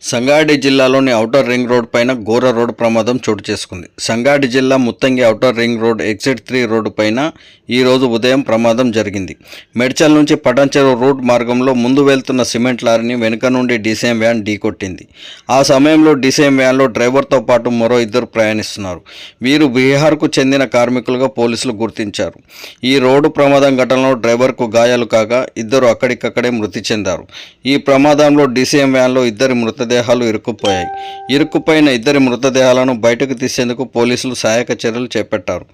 సంగారెడ్డి జిల్లాలోని outer ring road పైన ఘోర రోడ్డు ప్రమాదం చోటు చేసుకుంది. సంగారెడ్డి జిల్లా Muthangi outer ring road exit 3 road పైన ఈరోజు ఉదయం ప్రమాదం జరిగింది. మెడ్చల్ నుంచి పటాన్చెరు రూట్ మార్గంలో ముందు వెళ్తున్న సిమెంట్ లారీని వెనుక నుండి డీసీఎం వ్యాన్ ఢీకొట్టింది. ఆ సమయంలో డీసీఎం వ్యాన్లో డ్రైవర్తో పాటు మరో 2 ప్రయాణిస్తున్నారు. వీరు బీహార్కు చెందిన కార్మికులుగా పోలీసులు గుర్తించారు. ఈ రోడ్డు ప్రమాదం ఘటనలో డ్రైవర్కు గాయాలు కాగా 2 అక్కడికక్కడే మృతి చెందారు. ఈ ప్రమాదంలో డీసీఎం వ్యాన్లో 2 మృతదేహాలు ఇరుక్కుపోయాయి. ఇరుక్కుపోయిన 2 మృతదేహాలను బయటకు తీసేందుకు పోలీసులు సహాయక చర్యలు చేపట్టారు.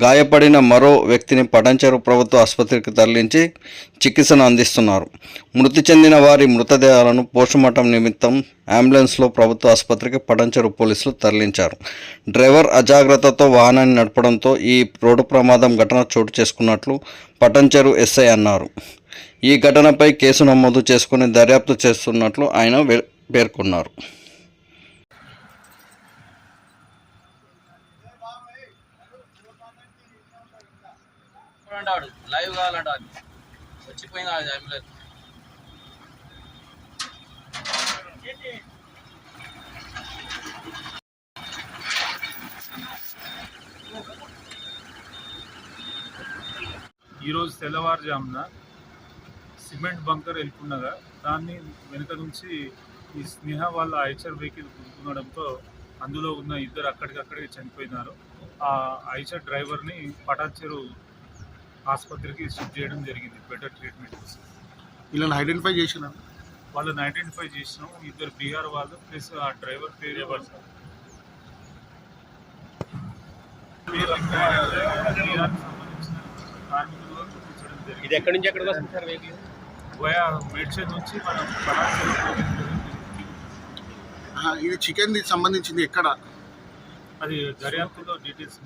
గాయపడిన మరో వ్యక్తిని పటాన్చెరు ప్రభుత్వ ఆసుపత్రికి తరలించి చికిత్సను అందిస్తున్నారు. మృతి చెందిన వారి మృతదేహాలను పోస్టుమార్టం నిమిత్తం అంబులెన్స్లో ప్రభుత్వ ఆసుపత్రికి పటాన్చెరు పోలీసులు తరలించారు. డ్రైవర్ అజాగ్రత్తతో వాహనాన్ని నడపడంతో ఈ రోడ్డు ప్రమాదం ఘటన చోటు చేసుకున్నట్లు పటాన్చెరు ఎస్ఐ అన్నారు. ఈ ఘటనపై కేసు నమోదు చేసుకుని దర్యాప్తు చేస్తున్నట్లు ఆయన పేర్కొన్నారు. లైవ్ కావాలంట వచ్చిపోయింది అంబులెన్స్. ఈరోజు తెల్లవారుజామున సిమెంట్ బంకర్ వెళ్తుండగా దాన్ని వెనుక నుంచి ఈ స్నేహ వాళ్ళ ఐచర్ వెహికల్ గుర్తుండడంతో అందులో ఉన్న 2 అక్కడికక్కడే చనిపోయినారు. ఆ ఐచర్ డ్రైవర్ని పటాన్చెరు ఆసుపత్రికి షిఫ్ట్ చేయడం జరిగింది బెటర్ ట్రీట్మెంట్ కోసం. వీళ్ళని ఐడెంటిఫై చేసిన వాళ్ళని ఐడెంటిఫై చేసినాం. 2 బీహార్ వాళ్ళు ప్లస్ ఆ డ్రైవర్ పేరు బీహార్కి సంబంధించిన కార్మికులుగా గుర్తించడం జరిగింది. ఇది ఎక్కడి నుంచి ఎక్కడికి వస్తుంది సార్ వెహికల్? మెడ్చల్ నుంచి మనం పటాన్చెరు. ఇది చికెన్ సంబంధించింది ఎక్కడ? అది దర్యాప్తులో డీటెయిల్స్